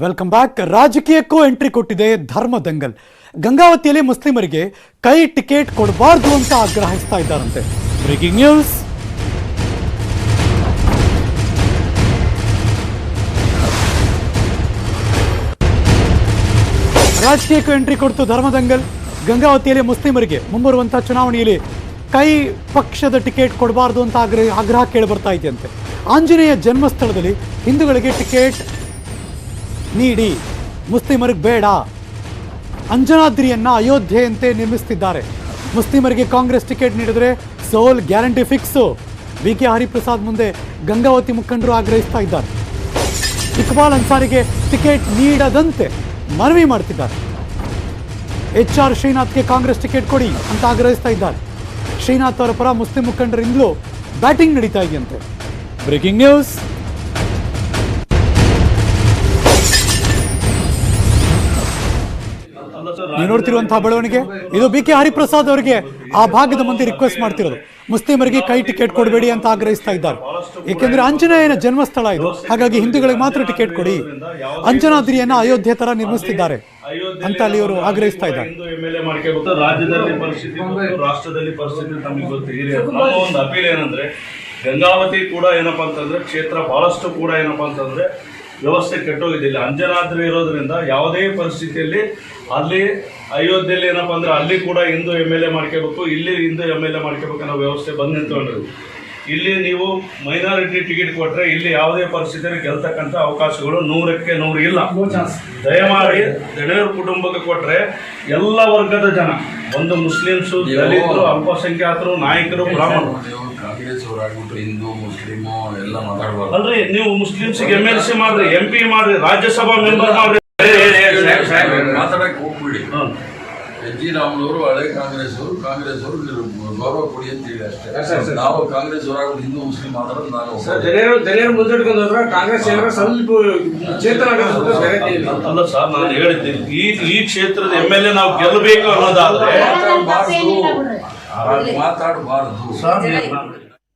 Welcome back. ರಾಜಕೀಯಕ್ಕೂ entry ಕೊಟ್ಟಿದೆ ಧರ್ಮ ದಂಗಲ್. ಗಂಗಾವತಿಯಲ್ಲಿ ಮುಸ್ಲಿಮರಿಗೆ ಕೈ ಟಿಕೆಟ್ ಕೊಡಬಾರ್ದು ಅಂತ ಆಗ್ರಹಿಸ್ತಾ ಇದ್ದಾರಂತೆ. Breaking news. ರಾಜಕೀಯಕ್ಕೂ ಎಂಟ್ರಿ ಕೊಡ್ತು ಧರ್ಮ ದಂಗಲ್. ಗಂಗಾವತಿಯಲ್ಲಿ ಮುಸ್ಲಿಮರಿಗೆ ಮುಂಬರುವಂತಹ ಚುನಾವಣೆಯಲ್ಲಿ ಕೈ ಪಕ್ಷದ ಟಿಕೆಟ್ ಕೊಡಬಾರ್ದು ಅಂತ ಆಗ್ರಹ ಕೇಳಿ ಬರ್ತಾ ಇದೆಯಂತೆ. ಆಂಜನೇಯ ಜನ್ಮಸ್ಥಳದಲ್ಲಿ ಹಿಂದೂಗಳಿಗೆ ಟಿಕೆಟ್ ನೀಡಿ, ಮುಸ್ಲಿಮರಿಗೆ ಬೇಡ. ಅಂಜನಾದ್ರಿಯನ್ನ ಅಯೋಧ್ಯೆಯಂತೆ ನಿರ್ಮಿಸುತ್ತಿದ್ದಾರೆ. ಮುಸ್ಲಿಮರಿಗೆ ಕಾಂಗ್ರೆಸ್ ಟಿಕೆಟ್ ನೀಡಿದ್ರೆ ಸೋಲ್ ಗ್ಯಾರಂಟಿ ಫಿಕ್ಸು. ಬಿಕೆ ಹರಿಪ್ರಸಾದ್ ಮುಂದೆ ಗಂಗಾವತಿ ಮುಖಂಡರು ಆಗ್ರಹಿಸ್ತಾ ಇದ್ದಾರೆ. ಇಕ್ಬಾಲ್ ಅನ್ಸಾರಿಗೆ ಟಿಕೆಟ್ ನೀಡದಂತೆ ಮನವಿ ಮಾಡ್ತಿದ್ದಾರೆ. HR ಶ್ರೀನಾಥ್ಗೆ ಕಾಂಗ್ರೆಸ್ ಟಿಕೆಟ್ ಕೊಡಿ ಅಂತ ಆಗ್ರಹಿಸ್ತಾ ಇದ್ದಾರೆ. ಶ್ರೀನಾಥ್ ಅವರ ಪರ ಮುಸ್ಲಿಂ ಮುಖಂಡರಿಂದಲೂ ಬ್ಯಾಟಿಂಗ್ ನಡೀತಾ ಇದೆಯಂತೆ. Breaking news. ನೀವು ನೋಡ್ತಿರುವಂತಹ ಬೆಳವಣಿಗೆ ಇದು ಬಿಕೆ ಹರಿಪ್ರಸಾದ್ ಅವರಿಗೆ ಆ ಭಾಗದ ಮಂದಿ ರಿಕ್ವೆಸ್ಟ್ ಮಾಡ್ತಿರೋದು. ಮುಸ್ಲಿಮರಿಗೆ ಕೈ ಟಿಕೆಟ್ ಕೊಡಬೇಡಿ ಅಂತ ಆಗ್ರಹಿಸ್ತಾ ಇದ್ದಾರೆ. ಏಕೆಂದ್ರೆ ಆಂಜನೇಯನ ಜನ್ಮಸ್ಥಳ ಇದು, ಹಾಗಾಗಿ ಹಿಂದೂಗಳಿಗೆ ಮಾತ್ರ ಟಿಕೆಟ್ ಕೊಡಿ. ಅಂಜನಾದ್ರಿಯನ್ನ ಅಯೋಧ್ಯೆ ತರ ನಿರ್ಮಿಸುತ್ತಿದ್ದಾರೆ ಅಂತ ಅಲ್ಲಿ ಅವರು ಆಗ್ರಹಿಸ್ತಾ ಇದ್ದಾರೆ. ರಾಜ್ಯದಲ್ಲಿ ಪರಿಸ್ಥಿತಿ, ರಾಷ್ಟ್ರದಲ್ಲಿ ಪರಿಸ್ಥಿತಿ ನಮಗೆ ಗೊತ್ತಿದೆ. ನಮ್ಮ ಒಂದು ಅಪೀಲ್ ಏನಂದ್ರೆ, ಗಂಗಾವತಿ ಕೂಡ ಏನಪ್ಪಾ ಅಂತಂದ್ರೆ ಕ್ಷೇತ್ರ ಬಹಳಷ್ಟು ಕೂಡ ಏನಪ್ಪಾ ಅಂತಂದ್ರೆ ವ್ಯವಸ್ಥೆ ಕೆಟ್ಟೋಗಿದ್ದಿಲ್ಲ. ಅಂಜನಾದ್ರಿ ಇರೋದ್ರಿಂದ ಯಾವುದೇ ಪರಿಸ್ಥಿತಿಯಲ್ಲಿ ಅಲ್ಲಿ ಅಯೋಧ್ಯೆಯಲ್ಲಿ ಏನಪ್ಪಾ ಅಂದ್ರೆ ಅಲ್ಲಿ ಕೂಡ ಹಿಂದೂ MLA ಮಾಡ್ಕೋಬೇಕು, ಇಲ್ಲಿ ಹಿಂದೂ MLA ಮಾಡ್ಕೋಬೇಕು ಅನ್ನೋ ವ್ಯವಸ್ಥೆ ಬಂದು ನಿಂತ್ಕೊಂಡ್ರು. ಇಲ್ಲಿ ನೀವು ಮೈನಾರಿಟಿ ಟಿಕೆಟ್ ಕೊಟ್ರೆ ಇಲ್ಲಿ ಯಾವುದೇ ಪರಿಸ್ಥಿತಿಯಲ್ಲಿ ಗೆಲ್ತಕ್ಕಂಥ ಅವಕಾಶಗಳು 100ಕ್ಕೆ 100 ಇಲ್ಲ. ದಯಮಾಡಿ ದಣಿಯರ ಕುಟುಂಬಕ್ಕೆ ಕೊಟ್ರೆ ಎಲ್ಲ ವರ್ಗದ ಜನ, ಒಂದು ಮುಸ್ಲಿಮ್ಸು, ದಲಿತರು, ಅಲ್ಪಸಂಖ್ಯಾತರು, ನಾಯಕರು, ಬ್ರಾಹ್ಮಣರು. ಕಾಂಗ್ರೆಸ್ ಅವರಾಗ್ಬಿಟ್ಟು ಹಿಂದೂ ಮುಸ್ಲಿಮು ಎಲ್ಲ ಮಾತಾಡಬಾರ್ದು. ಅಲ್ರಿ, ನೀವು ಮುಸ್ಲಿಮ್ಸ್ಗೆ MLC ಮಾಡ್ರಿ, MP ಮಾಡ್ರಿ, ರಾಜ್ಯಸಭಾ ಮೆಂಬರ್ ಮಾಡ್ರಿ, ಮಾತಾಡಕ್ಕೆ ಹೋಗ್ಬಿಡಿ. ಎಚ್.ಜಿ. ರಾಮನವರು ಹಳೆ ಕಾಂಗ್ರೆಸ್ ಅವರು ಗೌರವ ಕೊಡಿ ಅಂತ ಹೇಳಿ ಅಷ್ಟೇ. ನಾವು ಕಾಂಗ್ರೆಸ್ ಅವರಾಗ್ಬಿಟ್ಟು ಹಿಂದೂ ಮುಸ್ಲಿಂ ಮಾತಾಡೋದು ನಾನು ಮುಂದಿಟ್ಕೊಂಡು ಹೋದ್ರೆ ಕಾಂಗ್ರೆಸ್ ಸ್ವಲ್ಪ ಚೇತನ ಅಲ್ಲ ಸರ್, ನಾನು ಹೇಳಿದ್ದೀನಿ ಈ ಕ್ಷೇತ್ರದ MLA ನಾವು ಗೆಲ್ಲಬೇಕು ಅನ್ನೋದಾದ್ರೆ ಮಾತಾಡಬಾರ್ದು.